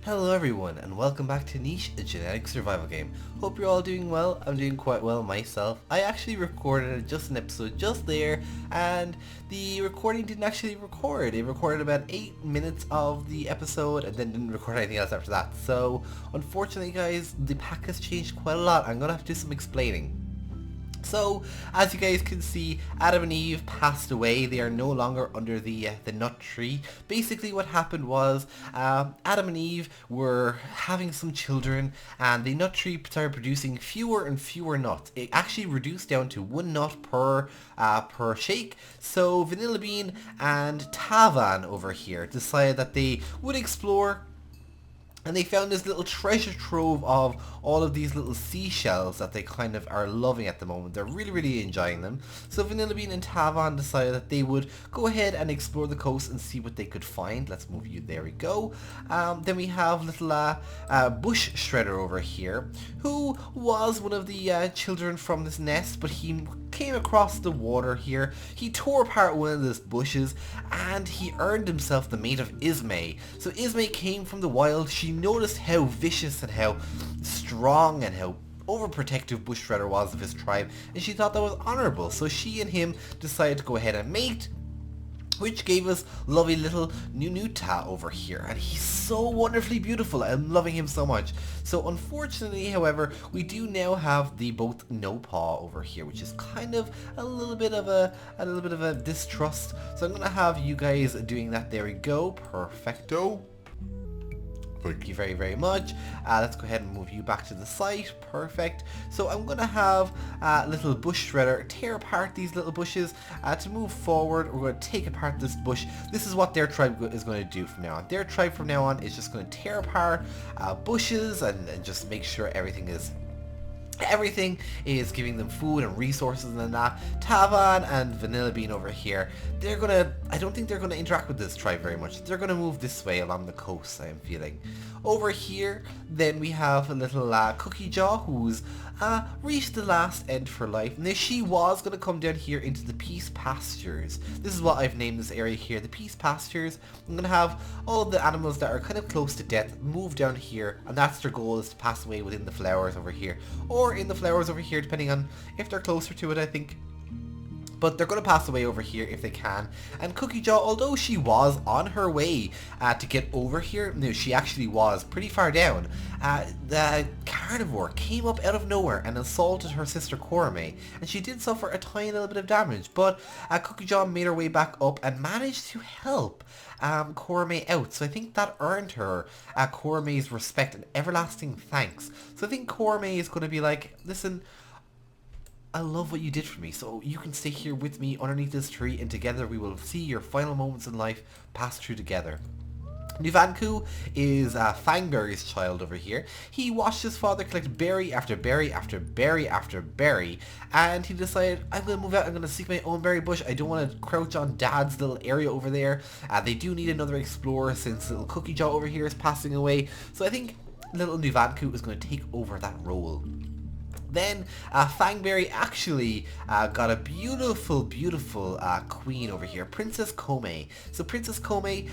Hello everyone and welcome back to Niche, a genetic survival game. Hope you're all doing well. I'm doing quite well myself. I actually recorded just an episode just there and the recording didn't actually record. It recorded about 8 minutes of the episode and then didn't record anything else after that. So unfortunately guys, the pack has changed quite a lot. I'm gonna have to do some explaining. So, as you guys can see, Adam and Eve passed away. They are no longer under the nut tree. Basically what happened was Adam and Eve were having some children and the nut tree started producing fewer and fewer nuts. It actually reduced down to one nut per shake. So Vanilla Bean and Tavan over here decided that they would explore, and they found this little treasure trove of all of these little seashells that they kind of are loving at the moment. They're really enjoying them. So Vanilla Bean and Tavan decided that they would go ahead and explore the coast and see what they could find. Let's move you. There we go. Then we have little Bush Shredder over here, who was one of the children from this nest, but he came across the water here. He tore apart one of those bushes and he earned himself the mate of Ismay. So Ismay came from the wild. She noticed how vicious and how strong and how overprotective Bush Shredder was of his tribe, and she thought that was honorable. So she and him decided to go ahead and mate, which gave us lovely little Nunuta over here, and he's so wonderfully beautiful. I'm loving him so much. So unfortunately, however, we do now have the both No Paw over here, which is kind of a little bit of a distrust. So I'm gonna have you guys doing that. There we go, perfecto. Thank you very much. Let's go ahead and move you back to the site. Perfect. So I'm going to have little Bush Shredder tear apart these little bushes. To move forward, we're going to take apart this bush. This is what their tribe is going to do from now on. Their tribe from now on is just going to tear apart bushes and just make sure everything is giving them food and resources and that. Tavan and Vanilla Bean over here, I don't think they're gonna interact with this tribe very much. They're gonna move this way along the coast, I am feeling. Over here, then we have a little Cookie Jaw, who's reached the last end for life. Now she was gonna come down here into the Peace Pastures. This is what I've named this area here, the Peace Pastures. I'm gonna have all of the animals that are kind of close to death move down here, and that's their goal, is to pass away within the flowers over here, or in the flowers over here, depending on if they're closer to it, I think. But they're going to pass away over here if they can. And Cookie Jaw, although she was on her way to get over here, no, she actually was pretty far down. The carnivore came up out of nowhere and assaulted her sister Korome, and she did suffer a tiny little bit of damage. But Cookie Jaw made her way back up and managed to help Korome out. So I think that earned her Korome's respect and everlasting thanks. So I think Korome is going to be like, listen, I love what you did for me, so you can stay here with me underneath this tree, and together we will see your final moments in life pass through together. Nuvanku is Fangberry's child over here. He watched his father collect berry after berry after berry after berry, and he decided, I'm going to move out, I'm going to seek my own berry bush. I don't want to crouch on Dad's little area over there. They do need another explorer since little Cookie Jaw over here is passing away, so I think little Nuvanku is going to take over that role. Then Fangberry actually got a beautiful queen over here, Princess Kome. So Princess Kome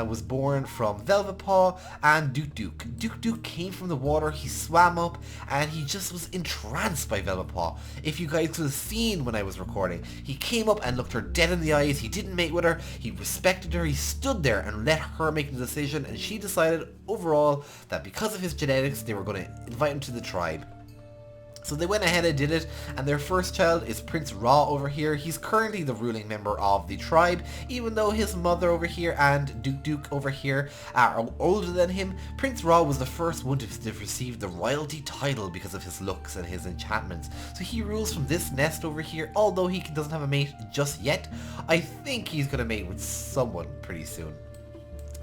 was born from Velvet Paw and Duke Duke. Duke Duke came from the water, he swam up, and he just was entranced by Velvet Paw. If you guys could have seen when I was recording, he came up and looked her dead in the eyes. He didn't mate with her, he respected her, he stood there and let her make the decision, and she decided overall that because of his genetics, they were going to invite him to the tribe. So they went ahead and did it, and their first child is Prince Ra over here. He's currently the ruling member of the tribe, even though his mother over here and Duke over here are older than him. Prince Ra was the first one to receive the royalty title because of his looks and his enchantments. So he rules from this nest over here, although he doesn't have a mate just yet. I think he's going to mate with someone pretty soon.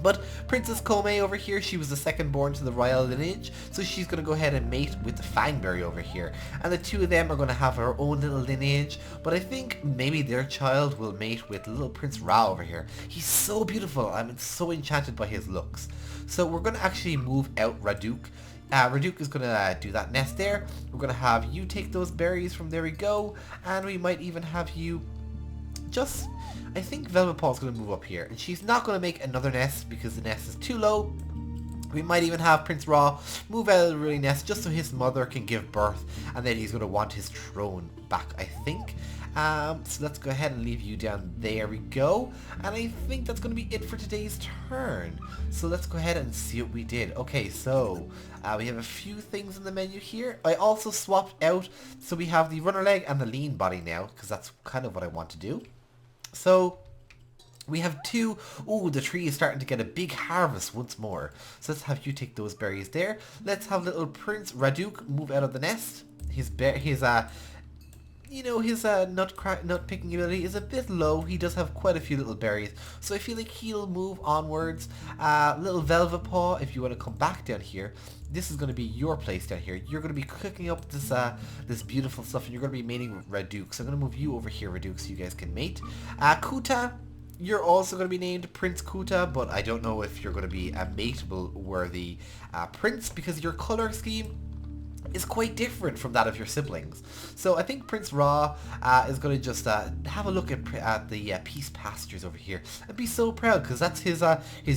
But Princess Kome over here, she was the second born to the royal lineage, so she's going to go ahead and mate with the Fangberry over here. And the two of them are going to have their own little lineage, but I think maybe their child will mate with little Prince Ra over here. He's so beautiful, I'm so enchanted by his looks. So we're going to actually move out Raduk. Raduk is going to do that nest there. We're going to have you take those berries from there we go, and we might even have you just I think Velvet Paw is going to move up here, and she's not going to make another nest because the nest is too low. We might even have Prince Ra move out of the ruling nest just so his mother can give birth, and then he's going to want his throne back, I think. So let's go ahead and leave you down there. We go. And I think that's going to be it for today's turn. So let's go ahead and see what we did. Okay, so we have a few things in the menu here. I also swapped out, so we have the runner leg and the lean body now, because that's kind of what I want to do. So we have two. Oh, the tree is starting to get a big harvest once more. So let's have you take those berries there. Let's have little Prince Raduk move out of the nest. His nut picking ability is a bit low. He does have quite a few little berries, so I feel like he'll move onwards. Little Velvet Paw, if you want to come back down here, this is going to be your place down here. You're going to be cooking up this beautiful stuff, and you're going to be mating with Raduk. So I'm going to move you over here, Raduk, so you guys can mate. Kuta, you're also going to be named Prince Kuta, but I don't know if you're going to be a mateable worthy prince, because your color scheme is quite different from that of your siblings. So I think Prince Ra is going to just have a look at the peace pastures over here and be so proud, because that's his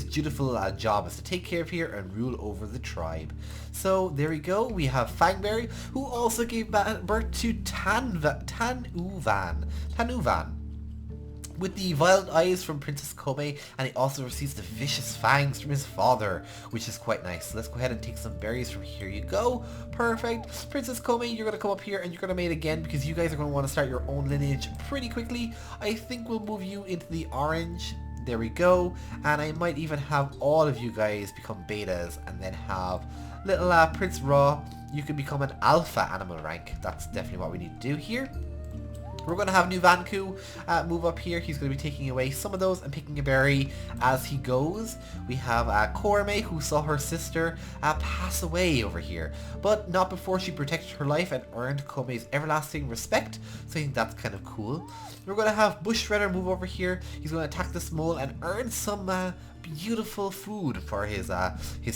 dutiful job, is to take care of here and rule over the tribe. So there we go. We have Fangberry, who also gave birth to Tanuvan. With the violent eyes from Princess Kome, and he also receives the vicious fangs from his father, which is quite nice. So let's go ahead and take some berries from here. You go. Perfect. Princess Kome, you're going to come up here and you're going to mate again, because you guys are going to want to start your own lineage pretty quickly. I think we'll move you into the orange. There we go. And I might even have all of you guys become betas, and then have little Prince Ra, you can become an alpha animal rank. That's definitely what we need to do here. We're going to have Nuvanku move up here. He's going to be taking away some of those and picking a berry as he goes. We have Korame, who saw her sister pass away over here, but not before she protected her life and earned Kome's everlasting respect. So I think that's kind of cool. We're going to have Bush Shredder move over here. He's going to attack this mole and earn some beautiful food for his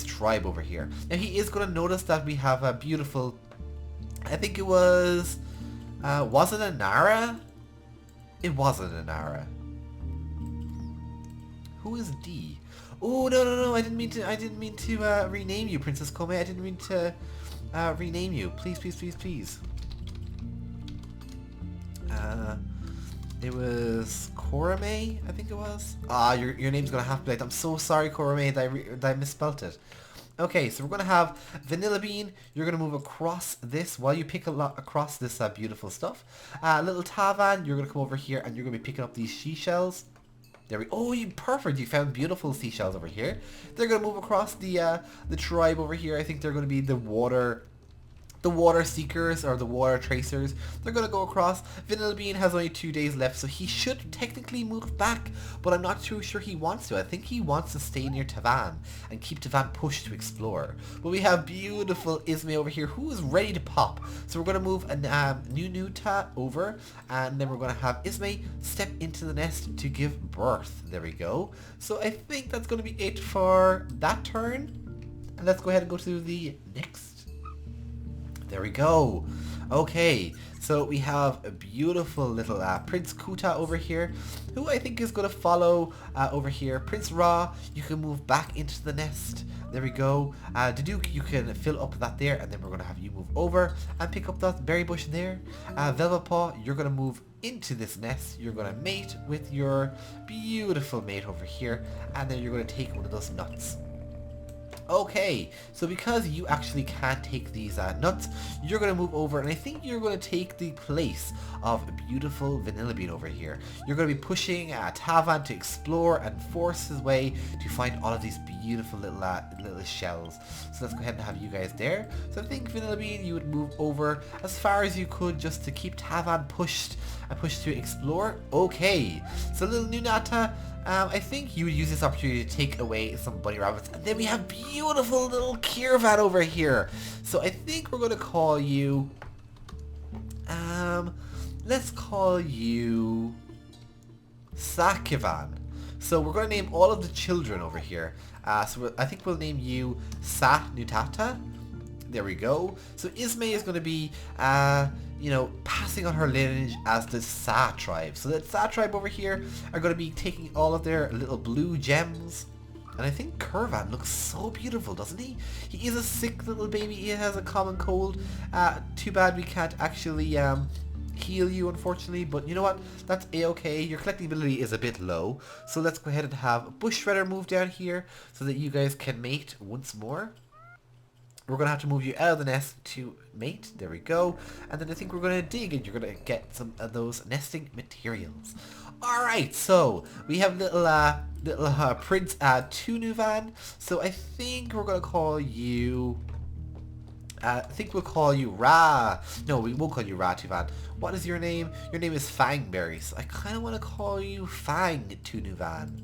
tribe over here. Now he is going to notice that we have a beautiful, I think it was it a Nara? It wasn't a Nara. Who is D? Oh, no, I didn't mean to rename you, Princess Kome. I didn't mean to rename you. Please. It was Korame, I think it was. Your name's gonna have to be like, I'm so sorry, Korame, that I misspelt it. Okay, so we're going to have Vanilla Bean. You're going to move across this while you pick across this beautiful stuff. Little Tavan, you're going to come over here and you're going to be picking up these seashells. There we go. Oh, perfect. You found beautiful seashells over here. They're going to move across the tribe over here. I think they're going to be the water seekers or the water tracers. They're going to go across. Vanilla Bean has only 2 days left, so he should technically move back, but I'm not too sure he wants to. I think he wants to stay near Tavan and keep Tavan pushed to explore. But we have beautiful Ismay over here who is ready to pop. So we're going to move Nunuta over, and then we're going to have Ismay step into the nest to give birth. There we go. So I think that's going to be it for that turn. And let's go ahead and go to the next. There we go. Okay, so we have a beautiful little Prince Kuta over here, who I think is going to follow over here. Prince Ra, you can move back into the nest. There we go. Daduk, you can fill up that there, and then we're going to have you move over and pick up that berry bush there. Velvet Paw, you're going to move into this nest. You're going to mate with your beautiful mate over here, and then you're going to take one of those nuts. Okay, so because you actually can't take these nuts, you're going to move over, and I think you're going to take the place of beautiful Vanilla Bean over here. You're going to be pushing Tavan to explore and force his way to find all of these beautiful little shells. So let's go ahead and have you guys there. So I think Vanilla Bean, you would move over as far as you could just to keep Tavan pushed to explore. Okay, so little Nunata, I think you would use this opportunity to take away some bunny rabbits. And then we have beautiful little Kirvan over here. So I think we're going to call you, let's call you Sakivan. So we're going to name all of the children over here. So I think we'll name you Sa Nutata. There we go. So Ismay is going to be, passing on her lineage as the Sa tribe. So the Sa tribe over here are going to be taking all of their little blue gems And I think Curvan looks so beautiful, doesn't he? He is a sick little baby. He has a common cold. Too bad we can't actually heal you, unfortunately. But you know what? That's a-okay. Your collecting ability is a bit low. So let's go ahead and have Bush Shredder move down here so that you guys can mate once more. We're going to have to move you out of the nest to mate. There we go. And then I think we're going to dig and you're going to get some of those nesting materials. Alright, so we have little Prince Tunuvan. So I think we're going to call you... I think we'll call you Ra. No, we won't call you Ra Tuvan. What is your name? Your name is Fangberry. So I kind of want to call you Fang Tunuvan.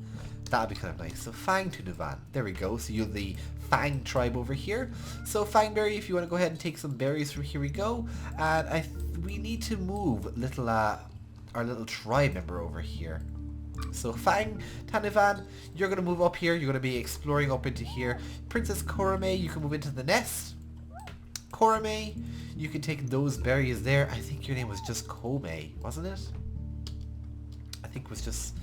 That'd be kind of nice. So Fang Tunuvan. There we go. So you're the Fang tribe over here. So Fangberry, if you want to go ahead and take some berries from here we go. And we need to move little our little tribe member over here. So Fang Tunuvan, you're going to move up here. You're going to be exploring up into here. Princess Korame, you can move into the nest. Korame, you can take those berries there. I think your name was just Kome, wasn't it? I think it was just...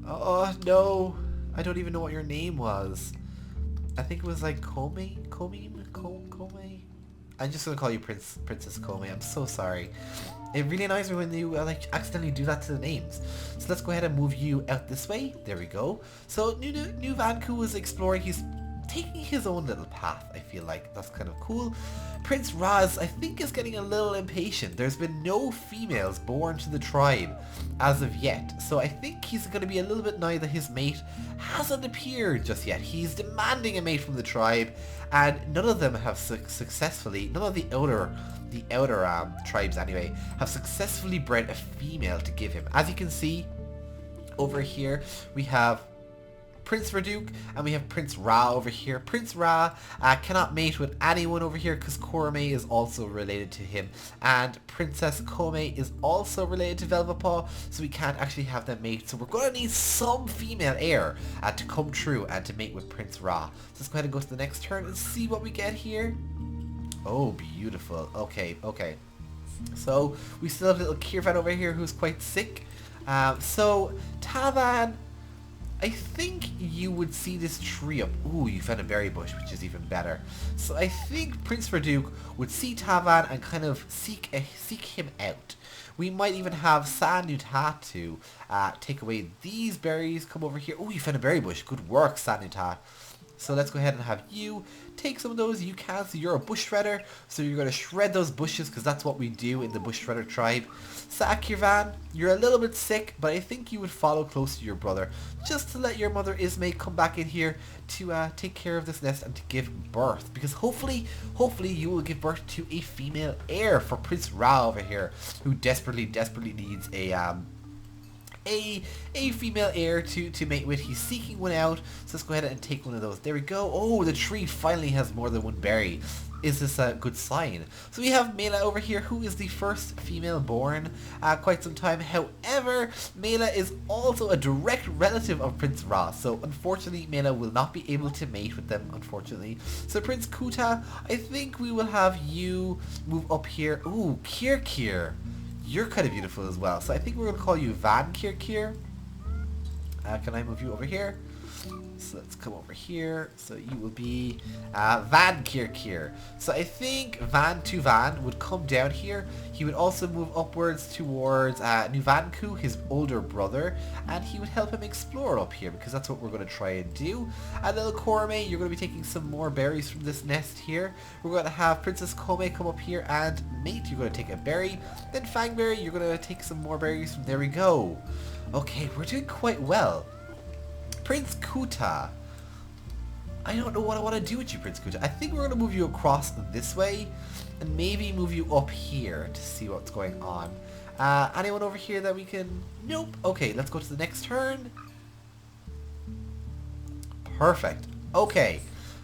Oh, no. I don't even know what your name was. I think it was like Kome? Kome? I'm just going to call you Princess Kome. I'm so sorry. It really annoys me when you like accidentally do that to the names. So let's go ahead and move you out this way. There we go. So New Vanku is exploring. He's taking his own little path. I feel like that's kind of cool. Prince Raz, I think, is getting a little impatient. There's been no females born to the tribe as of yet. So I think he's going to be a little bit annoyed that his mate hasn't appeared just yet. He's demanding a mate from the tribe, and none of them have successfully, none of the outer tribes anyway, have successfully bred a female to give him. As you can see over here, we have Prince Raduk, and we have Prince Ra over here. Prince Ra cannot mate with anyone over here because Korame is also related to him, and Princess Kome is also related to Velvapaw, so we can't actually have them mate. So we're going to need some female heir to come true and to mate with Prince Ra. So let's go ahead and go to the next turn and see what we get here. Oh, beautiful. Okay. So we still have little Kirvan over here who's quite sick. So Tavan, I think you would see this tree up. Ooh, you found a berry bush, which is even better. So I think Prince Raduk would see Tavan and kind of seek him out. We might even have Sanutatu take away these berries. Come over here. Ooh, you found a berry bush. Good work, Sanutat. So let's go ahead and have you take some of those. You can, so you're a bush shredder, so you're going to shred those bushes because that's what we do in the bush shredder tribe. Sakirvan, you're a little bit sick, but I think you would follow close to your brother just to let your mother Ismay come back in here to take care of this nest and to give birth, because hopefully you will give birth to a female heir for Prince Ra over here, who desperately needs a female heir to mate with. He's seeking one out, so let's go ahead and take one of those. There we go. Oh, the tree finally has more than one berry. Is this a good sign? So we have Mela over here, who is the first female born quite some time. However, Mela is also a direct relative of Prince Ra, so unfortunately Mela will not be able to mate with them, unfortunately. So Prince Kuta, I think we will have you move up here. Ooh, Kirkir. You're kind of beautiful as well, so I think we're going to call you Van Kirkir. Can I move you over here? So let's come over here. So you will be Van Kirkir. So I think Van Tuvan would come down here. He would also move upwards towards Nuvanku, his older brother, and he would help him explore up here because that's what we're going to try and do. Little Korame, you're going to be taking some more berries from this nest here. We're going to have Princess Kome come up here and mate. You're going to take a berry. Then Fangberry, you're going to take some more berries from there we go. Okay, we're doing quite well. Prince Kuta. I don't know what I want to do with you, Prince Kuta. I think we're going to move you across this way and maybe move you up here to see what's going on. Anyone over here that we can... Nope. Okay, let's go to the next turn. Perfect. Okay.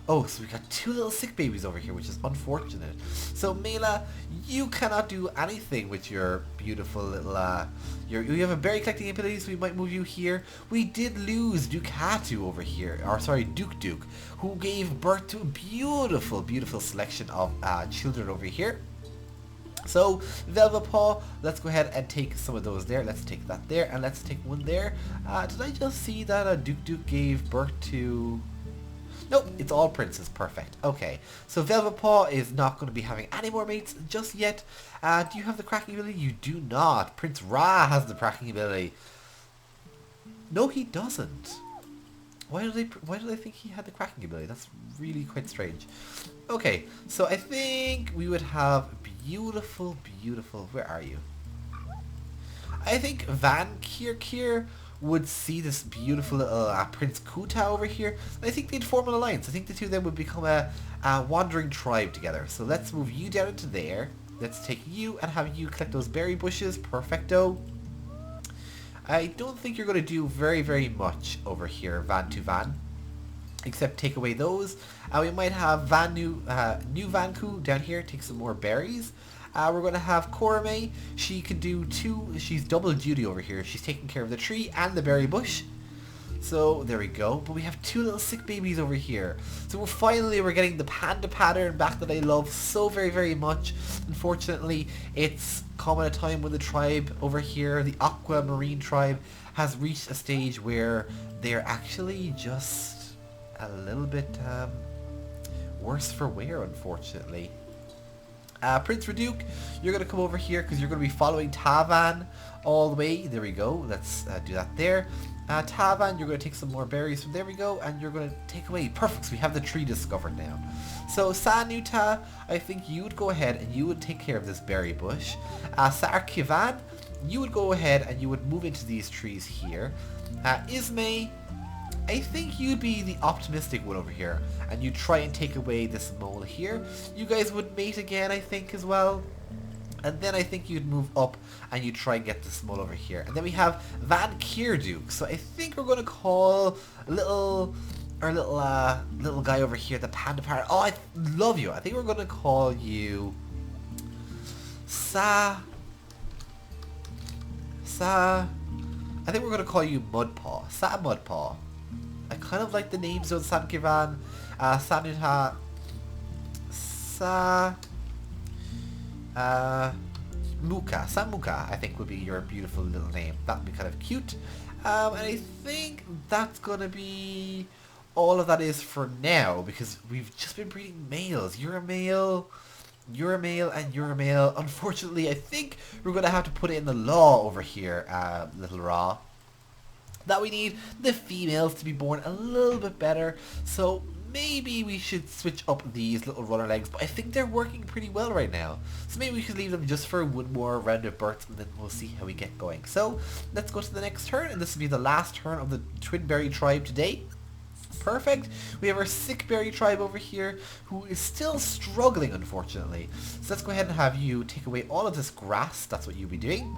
Oh, so we got two little sick babies over here, which is unfortunate. So, Mela, you cannot do anything with your beautiful little, you have a berry collecting ability, so we might move you here. We did lose Dukatu over here, or sorry, Duke, who gave birth to a beautiful selection of children over here. So, Velvet Paw, let's go ahead and take some of those there. Let's take that there, and let's take one there. Did I just see that Duke gave birth to... Nope, it's all princes. Perfect. Okay, so Velvet Paw is not going to be having any more mates just yet. Do you have the cracking ability? You do not. Prince Ra has the cracking ability. No, he doesn't. Why did I think he had the cracking ability? That's really quite strange. Okay, so I think we would have beautiful, where are you? I think Van Kier would see this beautiful little Prince Kuta over here. And I think they'd form an alliance. I think the two of them would become a wandering tribe together. So let's move you down into there. Let's take you and have you collect those berry bushes. Perfecto. I don't think you're going to do very much over here, Van to Van, except take away those. We might have new Vanku down here, take some more berries. We're going to have Korame. She can do she's double duty over here. She's taking care of the tree and the berry bush. So there we go. But we have two little sick babies over here. So we're getting the panda pattern back that I love so very much. Unfortunately, it's come at a time when the tribe over here, the aquamarine tribe, has reached a stage where they're actually just a little bit worse for wear, unfortunately. Prince Reduke, you're going to come over here because you're going to be following Tavan all the way. There we go. Let's do that there. Tavan, you're going to take some more berries from there we go, and you're going to take away. Perfect, so we have the tree discovered now. So Sanuta, I think you would go ahead and you would take care of this berry bush. Sarkivan, you would go ahead and you would move into these trees here. Ismay, I think you'd be the optimistic one over here, and you'd try and take away this mole here. You guys would mate again, I think, as well. And then I think you'd move up and you'd try and get this mole over here. And then we have Van Kierduke. So I think we're going to call little guy over here, the panda parrot. Oh, I love you. I think we're going to call you I think we're going to call you Mudpaw. Sa Mudpaw. I kind of like the names of Sankivan, Sanuta, Samuka, I think would be your beautiful little name. That would be kind of cute. And I think that's going to be all of that is for now, because we've just been breeding males. You're a male, you're a male, and you're a male. Unfortunately, I think we're going to have to put it in the law over here, Little Raw, that we need the females to be born a little bit better. So maybe we should switch up these little runner legs, but I think they're working pretty well right now. So maybe we should leave them just for one more round of births, and then we'll see how we get going. So let's go to the next turn, and this will be the last turn of the Twinberry tribe today. Perfect. We have our Sickberry tribe over here, who is still struggling, unfortunately. So let's go ahead and have you take away all of this grass. That's what you'll be doing.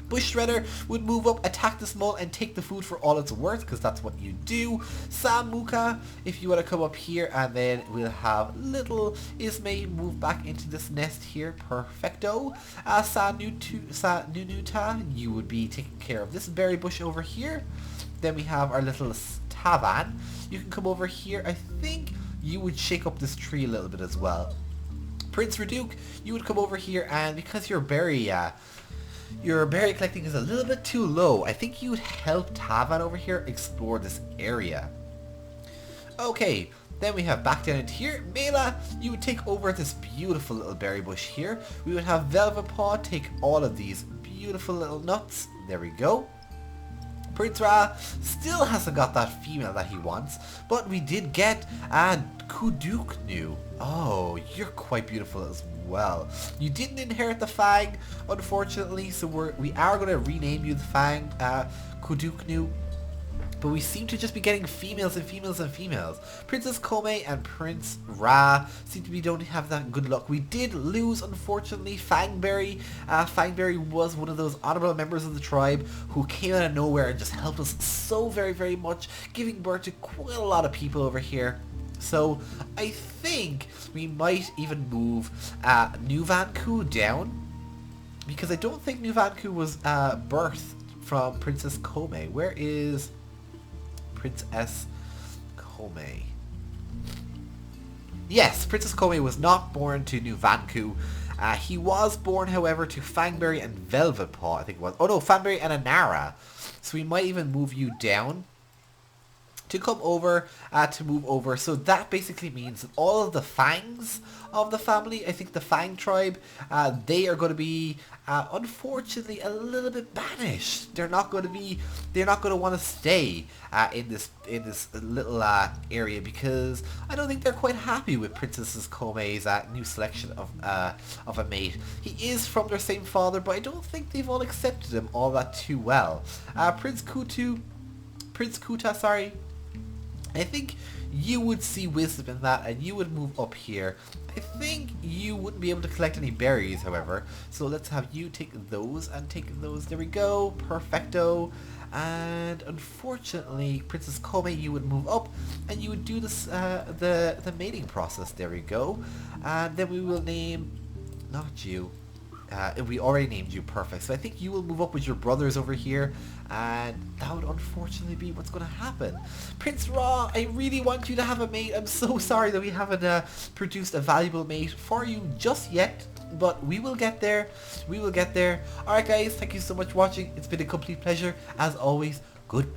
Bush Shredder would move up, attack this mole, and take the food for all it's worth, because that's what you do. Samuka, if you want to come up here, and then we'll have little Ismay move back into this nest here. Perfecto. Nunuta, you would be taking care of this berry bush over here. Then we have our little Tavan. You can come over here. I think you would shake up this tree a little bit as well. Prince Reduke, you would come over here, and because your berry collecting is a little bit too low, I think you would help Tavan over here explore this area. Okay, then we have back down into here. Mela, you would take over this beautiful little berry bush here. We would have Velvet Paw take all of these beautiful little nuts. There we go. Prince Ra still hasn't got that female that he wants, but we did get Kuduknu. Oh, you're quite beautiful as well. You didn't inherit the Fang, unfortunately, so we are going to rename you the Fang, Kuduknu. But we seem to just be getting females and females and females. Princess Kome and Prince Ra seem to be don't have that good luck. We did lose, unfortunately, Fangberry. Fangberry was one of those honorable members of the tribe who came out of nowhere and just helped us so very much, giving birth to quite a lot of people over here. So I think we might even move Nuvanku down, because I don't think Nuvanku was birthed from Princess Kome. Where is Princess Kome? Yes, Princess Kome was not born to Nuvanku. He was born, however, to Fangberry and Velvet Paw, I think it was. Oh no, Fangberry and Anara. So we might even move you down to come over, to move over. So that basically means that all of the fangs of the family, I think the Fang tribe, they are going to be, unfortunately, a little bit banished. They're not going to want to stay in this little area, because I don't think they're quite happy with Princess Kome's new selection of a mate. He is from their same father, but I don't think they've all accepted him all that too well. Prince Kuta, sorry. I think you would see wisdom in that, and you would move up here. I think you wouldn't be able to collect any berries, however. So let's have you take those and take those. There we go. Perfecto. And unfortunately, Princess Kome, you would move up, and you would do this the mating process. There we go. And then we will name, not you. We already named you. Perfect. So I think you will move up with your brothers over here, and that would unfortunately be what's going to happen. Prince Ra, I really want you to have a mate. I'm so sorry that we haven't produced a valuable mate for you just yet, but we will get there. We will get there. Alright guys, thank you so much for watching. It's been a complete pleasure. As always, goodbye.